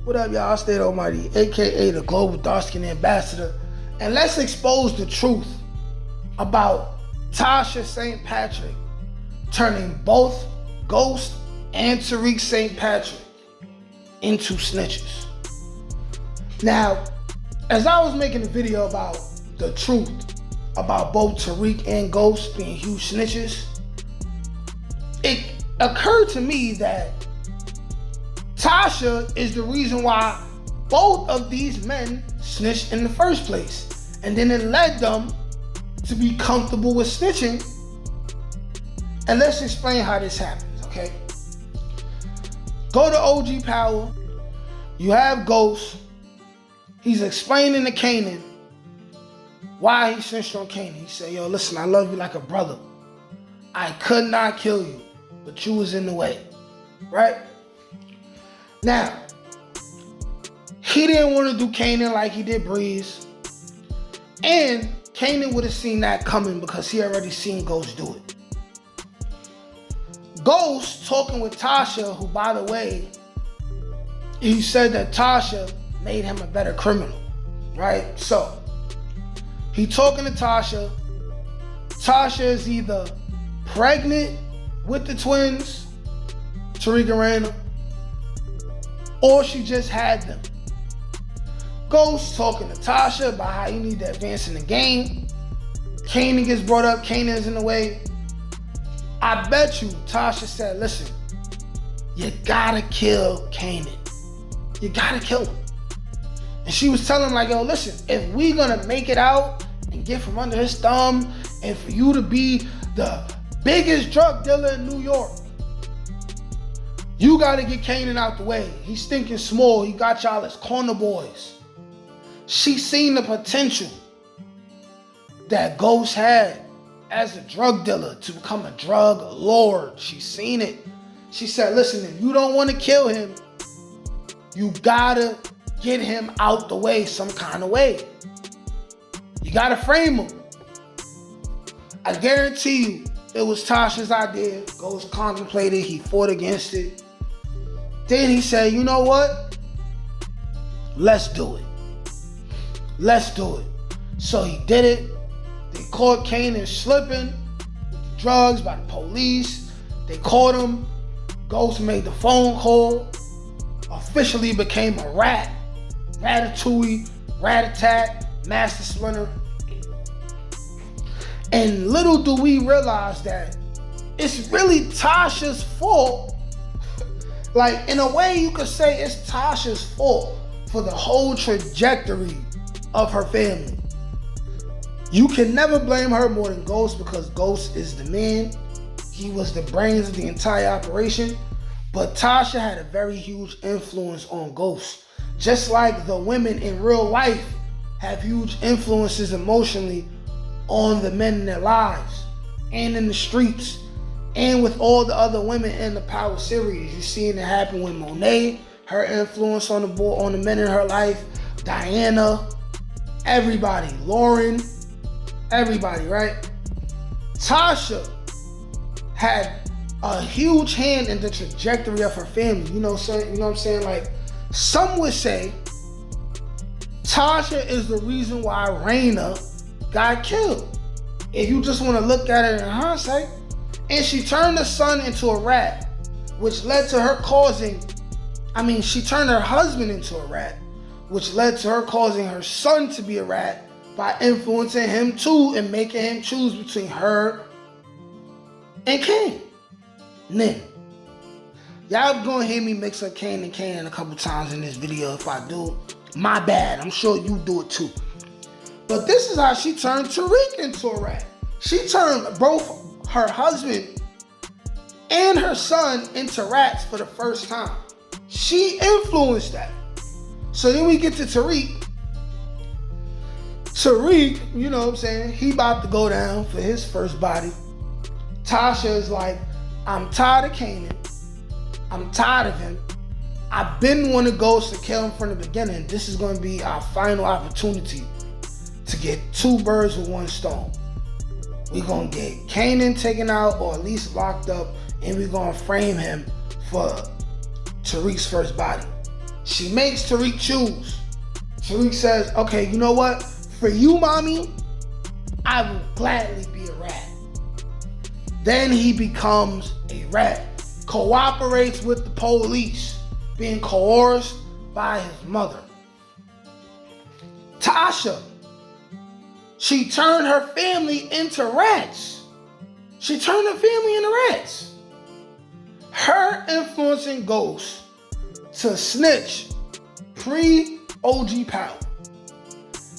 What up, y'all? State Almighty, aka the Global Dark Skin Ambassador. And let's expose the truth about Tasha St. Patrick turning both Ghost and Tariq St. Patrick into snitches. Now, as I was making a video about the truth about both Tariq and Ghost being huge snitches, it occurred to me that Tasha is the reason why both of these men snitched in the first place. And then it led them to be comfortable with snitching. And let's explain how this happens, okay? Go to OG Power. You have Ghost. He's explaining to Kanan why he snitched on Kanan. He said, yo, listen, I love you like a brother. I could not kill you, but you was in the way, right? Now, he didn't want to do Kanan like he did Breeze. And Kanan would have seen that coming because he already seen Ghost do it. Ghost talking with Tasha, who, by the way, he said that Tasha made him a better criminal, right? So, he talking to Tasha. Tasha is either pregnant with the twins, Tariq and Raina, or she just had them. Ghost talking to Tasha about how you need to advance in the game. Kanan gets brought up. Kanan's in the way. I bet you Tasha said, listen, you gotta kill Kanan. You gotta kill him. And she was telling him like, yo, listen, if we gonna make it out and get from under his thumb and for you to be the biggest drug dealer in New York, you gotta get Kanan out the way. He's thinking small. He got y'all as corner boys. She seen the potential that Ghost had as a drug dealer to become a drug lord. She seen it. She said, listen, if you don't want to kill him, you gotta get him out the way some kind of way. You gotta frame him. I guarantee you, it was Tasha's idea. Ghost contemplated, he fought against it. Then he said, you know what? Let's do it. Let's do it. So he did it. They caught Kanan slipping with drugs by the police. They caught him. Ghost made the phone call. Officially became a rat. Ratatouille, Rat-a-tat, Master Splinter. And little do we realize that it's really Tasha's fault. Like, in a way, you could say it's Tasha's fault for the whole trajectory of her family. You can never blame her more than Ghost because Ghost is the man. He was the brains of the entire operation. But Tasha had a very huge influence on Ghost. Just like the women in real life have huge influences emotionally on the men in their lives and in the streets. And with all the other women in the Power series, you're seeing it happen with Monet, her influence on the men in her life, Diana, everybody, Lauren, everybody, right? Tasha had a huge hand in the trajectory of her family. You know what I'm saying? Like, some would say Tasha is the reason why Raina got killed. If you just want to look at it in hindsight. And she turned the son into a rat, which led to her she turned her husband into a rat, which led to her causing her son to be a rat by influencing him too and making him choose between her and Kane. Then, y'all gonna hear me mix up Kane and Kane a couple times in this video. If I do, my bad. I'm sure you do it too. But this is how she turned Tariq into a rat. She turned both her husband and her son into rats for the first time. She influenced that. So then we get to Tariq. Tariq, you know what I'm saying, he about to go down for his first body. Tasha is like, I'm tired of Kanan. I'm tired of him. I've been wanting Ghost to kill him from the beginning. This is going to be our final opportunity to get two birds with one stone. We're going to get Kanan taken out or at least locked up, and we're going to frame him for Tariq's first body. She makes Tariq choose. Tariq says, okay, you know what? For you, mommy, I will gladly be a rat. Then he becomes a rat. Cooperates with the police, being coerced by his mother. Tasha, she turned her family into rats. She turned her family into rats. Her influencing Ghost to snitch pre-OG Power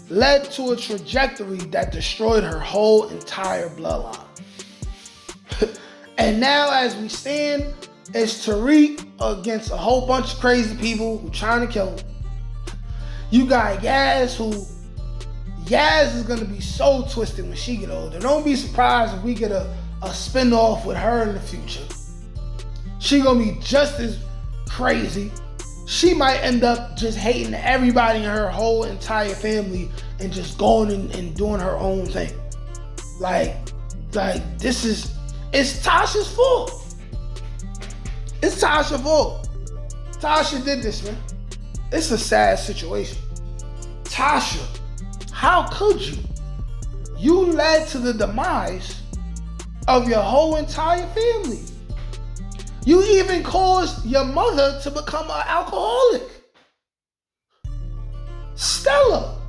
led to a trajectory that destroyed her whole entire bloodline. And now as we stand, it's Tariq against a whole bunch of crazy people who trying to kill him. You got Yaz, who Yaz is gonna be so twisted when she get older. Don't be surprised if we get a spin-off with her in the future. She gonna be just as crazy. She might end up just hating everybody in her whole entire family and just going and doing her own thing. Like it's Tasha's fault. It's Tasha's fault. Tasha did this, man. It's a sad situation. Tasha, how could you? You led to the demise of your whole entire family. You even caused your mother to become an alcoholic. Stella,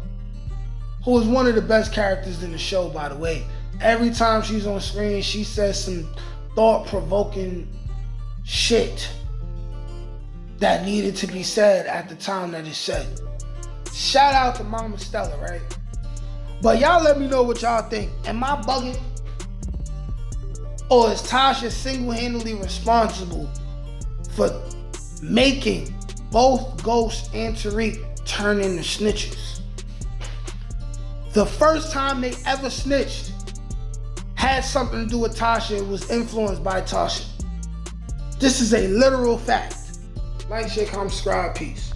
who is one of the best characters in the show, by the way. Every time she's on screen, she says some thought-provoking shit that needed to be said at the time that it's said. Shout out to Mama Stella, right? But y'all let me know what y'all think. Am I bugging? Or is Tasha single-handedly responsible for making both Ghost and Tariq turn into snitches? The first time they ever snitched had something to do with Tasha. It was influenced by Tasha. This is a literal fact. Like, share, comment, subscribe, peace.